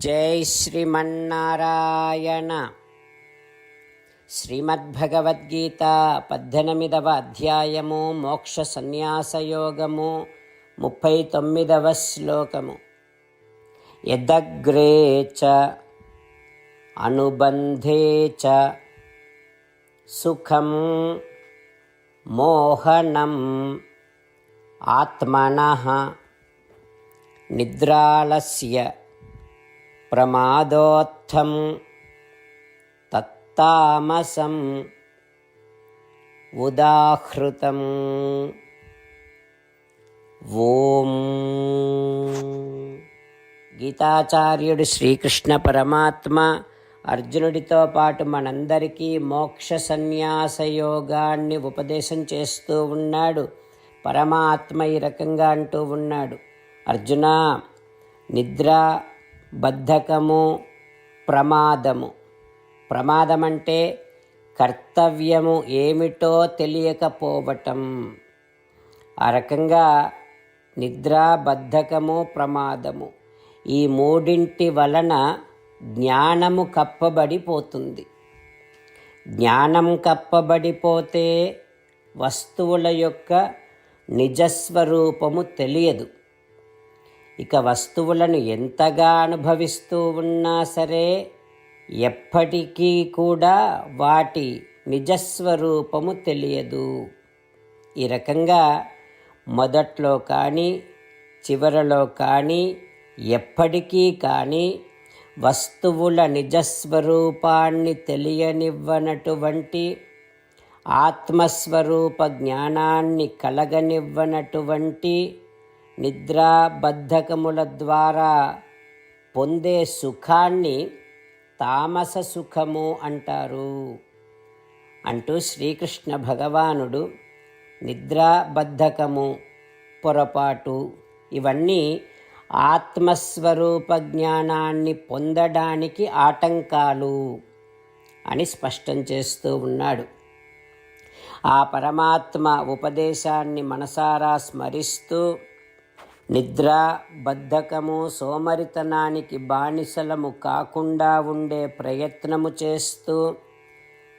జై శ్రీమన్నారాయణ. శ్రీమద్భగవద్గీత 18వ అధ్యాయము మోక్ష సన్యాసయోగము 39వ శ్లోకము. యదగ్రే చ అనుబంధే చ సుఖం మోహనం ఆత్మనః నిద్రాలస్య ప్రమాదోత్థం తత్తామసం ఉదాహృతం. ఓం. గీతాచార్యుడు శ్రీకృష్ణ పరమాత్మ అర్జునుడితో పాటు మనందరికీ మోక్ష సన్యాస యోగాన్ని ఉపదేశం చేస్తూ ఉన్నాడు. పరమాత్మ ఈ రకంగా అంటూ ఉన్నాడు, అర్జున, నిద్ర, బద్ధకము, ప్రమాదము. ప్రమాదం అంటే కర్తవ్యము ఏమిటో తెలియకపోవటం. ఆ రకంగా నిద్ర, బద్ధకము, ప్రమాదము, ఈ మూడింటి వలన జ్ఞానము కప్పబడిపోతుంది. జ్ఞానం కప్పబడిపోతే వస్తువుల యొక్క నిజస్వరూపము తెలియదు. ఇక వస్తువులను ఎంతగా అనుభవిస్తూ ఉన్నా సరే ఎప్పటికీ కూడా వాటి నిజస్వరూపము తెలియదు. ఈ రకంగా మొదట్లో కానీ చివరలో కానీ ఎప్పటికీ కానీ వస్తువుల నిజస్వరూపాన్ని తెలియనివ్వనటువంటి, ఆత్మస్వరూప జ్ఞానాన్ని కలగనివ్వనటువంటి నిద్రా బద్ధకముల ద్వారా పొందే సుఖాన్ని తామస సుఖము అంటారు అంటూ శ్రీకృష్ణ భగవానుడు నిద్రా బద్ధకము, పొరపాటు ఇవన్నీ ఆత్మస్వరూప జ్ఞానాన్ని పొందడానికి ఆటంకాలు అని స్పష్టం చేస్తూ ఉన్నాడు. ఆ పరమాత్మ ఉపదేశాన్ని మనసారా స్మరిస్తూ నిద్ర, బద్ధకము, సోమరితనానికి బానిసలము కాకుండా ఉండే ప్రయత్నము చేస్తూ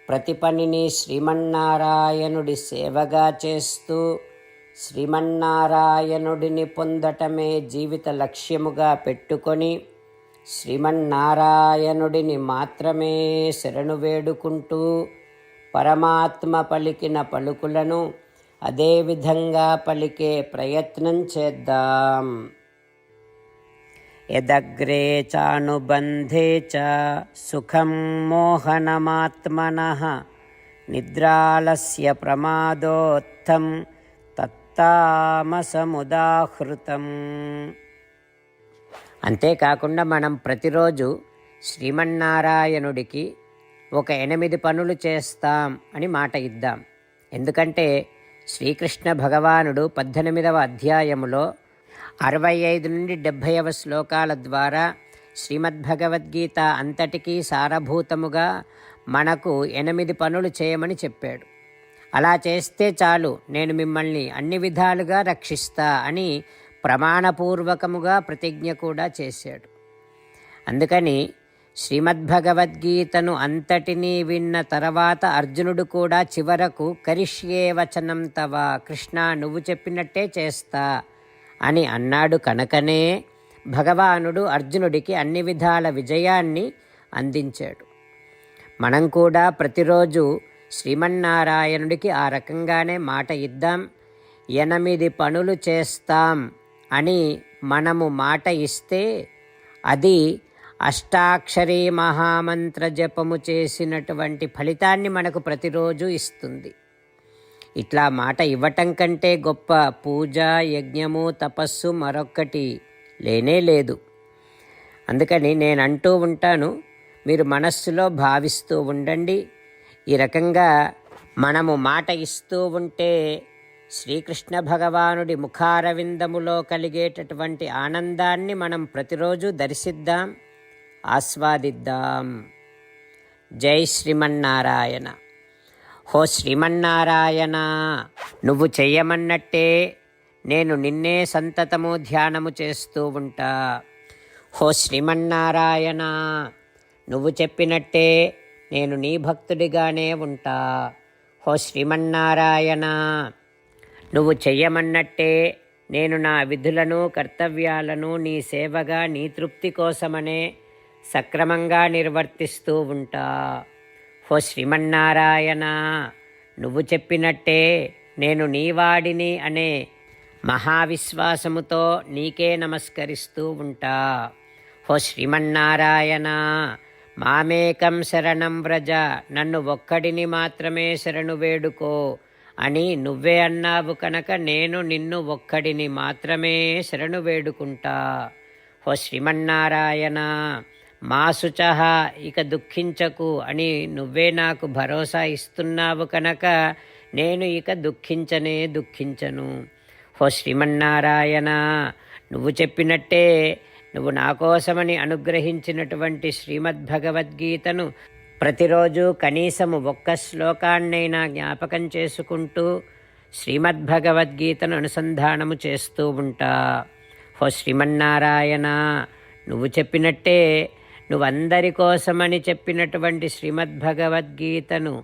ప్రతి పనిని శ్రీమన్నారాయణుడి సేవగా చేస్తూ శ్రీమన్నారాయణుడిని పొందటమే జీవిత లక్ష్యముగా పెట్టుకొని శ్రీమన్నారాయణుడిని మాత్రమే శరణు వేడుకుంటూ పరమాత్మ పలికిన పలుకులను అదేవిధంగా పలికే ప్రయత్నం చేద్దాం. యదగ్రే చానుబంధే చ సుఖం మోహనమాత్మనః నిద్రాలస్య ప్రమాదోత్థం తత్తామసముదాహృతం. అంతేకాకుండా మనం ప్రతిరోజు శ్రీమన్నారాయణుడికి ఒక 8 పనులు చేస్తాం అని మాట ఇద్దాం. ఎందుకంటే శ్రీకృష్ణ భగవానుడు 18వ అధ్యాయములో 65 నుండి 70వ శ్లోకాల ద్వారా శ్రీమద్భగవద్గీత అంతటికీ సారభూతముగా మనకు 8 పనులు చేయమని చెప్పాడు. అలా చేస్తే చాలు, నేను మిమ్మల్ని అన్ని విధాలుగా రక్షిస్తా అని ప్రమాణపూర్వకముగా ప్రతిజ్ఞ కూడా చేశాడు. అందుకని శ్రీమద్భగవద్గీతను అంతటినీ విన్న తర్వాత అర్జునుడు కూడా చివరకు కరిష్యే వచనం తవ, కృష్ణ నువ్వు చెప్పినట్టే చేస్తా అని అన్నాడు. కనుకనే భగవానుడు అర్జునుడికి అన్ని విధాల విజయాన్ని అందించాడు. మనం కూడా ప్రతిరోజు శ్రీమన్నారాయణుడికి ఆ రకంగానే మాట ఇద్దాం. 8 పనులు చేస్తాం అని మనము మాట ఇస్తే అది అష్టాక్షరీ మహామంత్ర జపము చేసినటువంటి ఫలితాన్ని మనకు ప్రతిరోజు ఇస్తుంది. ఇట్లా మాట ఇవ్వటం కంటే గొప్ప పూజ, యజ్ఞము, తపస్సు మరొక్కటి లేనే లేదు. అందుకని నేను అంటూ ఉంటాను, మీరు మనస్సులో భావిస్తూ ఉండండి. ఈ రకంగా మనము మాట ఇస్తూ ఉంటే శ్రీకృష్ణ భగవానుడి ముఖారవిందములో కలిగేటటువంటి ఆనందాన్ని మనం ప్రతిరోజు దర్శిద్దాం, ఆస్వాదిద్దాం. జై శ్రీమన్నారాయణ. హో శ్రీమన్నారాయణ, నువ్వు చెయ్యమన్నట్టే నేను నిన్నే సంతతము ధ్యానము చేస్తూ ఉంటా. హో శ్రీమన్నారాయణ, నువ్వు చెప్పినట్టే నేను నీ భక్తుడిగానే ఉంటా. హో శ్రీమన్నారాయణ, నువ్వు చెయ్యమన్నట్టే నేను నా విధులను కర్తవ్యాలను నీ సేవగా నీ తృప్తి కోసమనే సక్రమంగా నిర్వర్తిస్తూ ఉంటా. హో శ్రీమన్నారాయణ, నువ్వు చెప్పినట్టే నేను నీవాడిని అనే మహావిశ్వాసముతో నీకే నమస్కరిస్తూ ఉంటా. హో శ్రీమన్నారాయణ, మామేకం శరణం వ్రజ, నన్ను ఒక్కడిని మాత్రమే శరణు వేడుకో అని నువ్వే అన్నావు కనుక నేను నిన్ను ఒక్కడిని మాత్రమే శరణు వేడుకుంటా. హో శ్రీమన్నారాయణ, మా శుచః, ఇక దుఃఖించకు అని నువ్వే నాకు భరోసా ఇస్తున్నావు కనుక నేను ఇక దుఃఖించను. హో శ్రీమన్నారాయణ, నువ్వు చెప్పినట్టే నువ్వు నా కోసమని అనుగ్రహించినటువంటి శ్రీమద్భగవద్గీతను ప్రతిరోజు కనీసము ఒక్క శ్లోకాన్నైనా జ్ఞాపకం చేసుకుంటూ శ్రీమద్భగవద్గీతను అనుసంధానము చేస్తూ ఉంటా. హో శ్రీమన్నారాయణ, నువ్వు చెప్పినట్టే నువ్వందరి కోసమని చెప్పినటువంటి శ్రీమద్భగవద్గీతను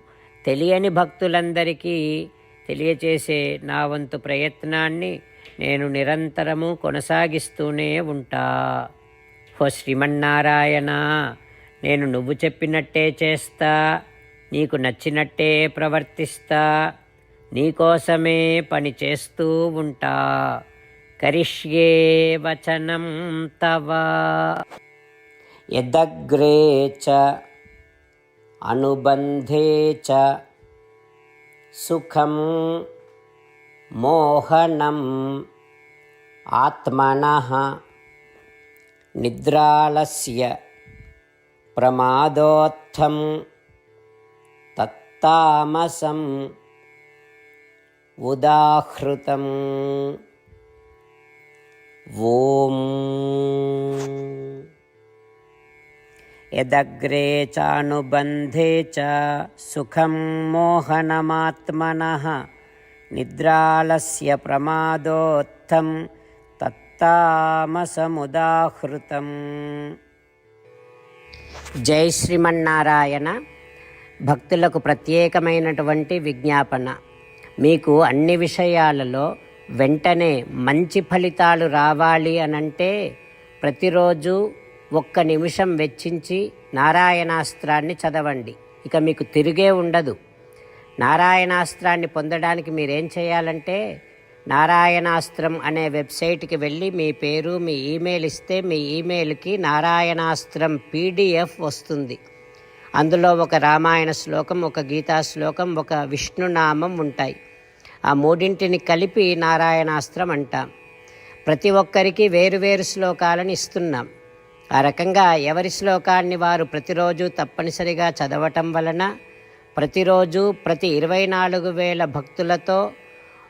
తెలియని భక్తులందరికీ తెలియచేసే నా వంతు ప్రయత్నాన్ని నేను నిరంతరము కొనసాగిస్తూనే ఉంటా. హో శ్రీమన్నారాయణ, నేను నువ్వు చెప్పినట్టే చేస్తా, నీకు నచ్చినట్టే ప్రవర్తిస్తా, నీకోసమే పని చేస్తూ ఉంటా. కరిష్యే వచనం తవ. యదగ్రే చ అనుబంధే చ సుఖం మోహనం ఆత్మనః నిద్రాలస్య ప్రమాదోత్థం తత్తామసం ఉదాహృతం. ఓం యదగ్రే చానుబంధే చ సుఖం మోహనమాత్మనః నిద్రాలస్య ప్రమాదోత్థం తత్తామసముదాహృతం. జై శ్రీమన్నారాయణ. భక్తులకు ప్రత్యేకమైనటువంటి విజ్ఞాపన. మీకు అన్ని విషయాలలో వెంటనే మంచి ఫలితాలు రావాలి అనంటే ప్రతిరోజు 1 నిమిషం వెచ్చించి నారాయణాస్త్రాన్ని చదవండి. ఇక మీకు తిరిగే ఉండదు. నారాయణాస్త్రాన్ని పొందడానికి మీరేం చేయాలంటే నారాయణాస్త్రం అనే వెబ్సైట్కి వెళ్ళి మీ పేరు మీ ఈమెయిల్ ఇస్తే మీ ఈమెయిల్కి నారాయణాస్త్రం PDF వస్తుంది. అందులో ఒక రామాయణ శ్లోకం, ఒక గీతా శ్లోకం, ఒక విష్ణునామం ఉంటాయి. ఆ మూడింటిని కలిపి నారాయణాస్త్రం అంటాం. ప్రతి ఒక్కరికి వేరువేరు శ్లోకాలను ఇస్తున్నాం. ఆ రకంగా ఎవరి శ్లోకాన్ని వారు ప్రతిరోజు తప్పనిసరిగా చదవటం వలన ప్రతిరోజు ప్రతి 24,000 భక్తులతో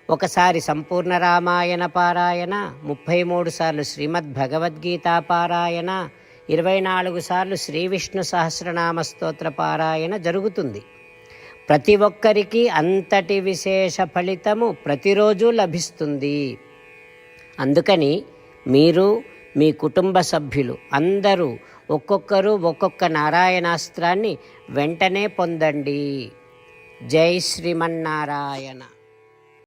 ఒకసారి సంపూర్ణ రామాయణ పారాయణ, 33 సార్లు శ్రీమద్ భగవద్గీత పారాయణ, 24 సార్లు శ్రీ విష్ణు సహస్రనామ స్తోత్ర పారాయణ జరుగుతుంది. ప్రతి ఒక్కరికి అంతటి విశేష ఫలితము ప్రతిరోజు లభిస్తుంది. అందుకని మీరు మీ కుటుంబ సభ్యులు అందరూ ఒక్కొక్కరు ఒక్కొక్క నారాయణాస్త్రాన్ని వెంటనే పొందండి. జై శ్రీమన్నారాయణ.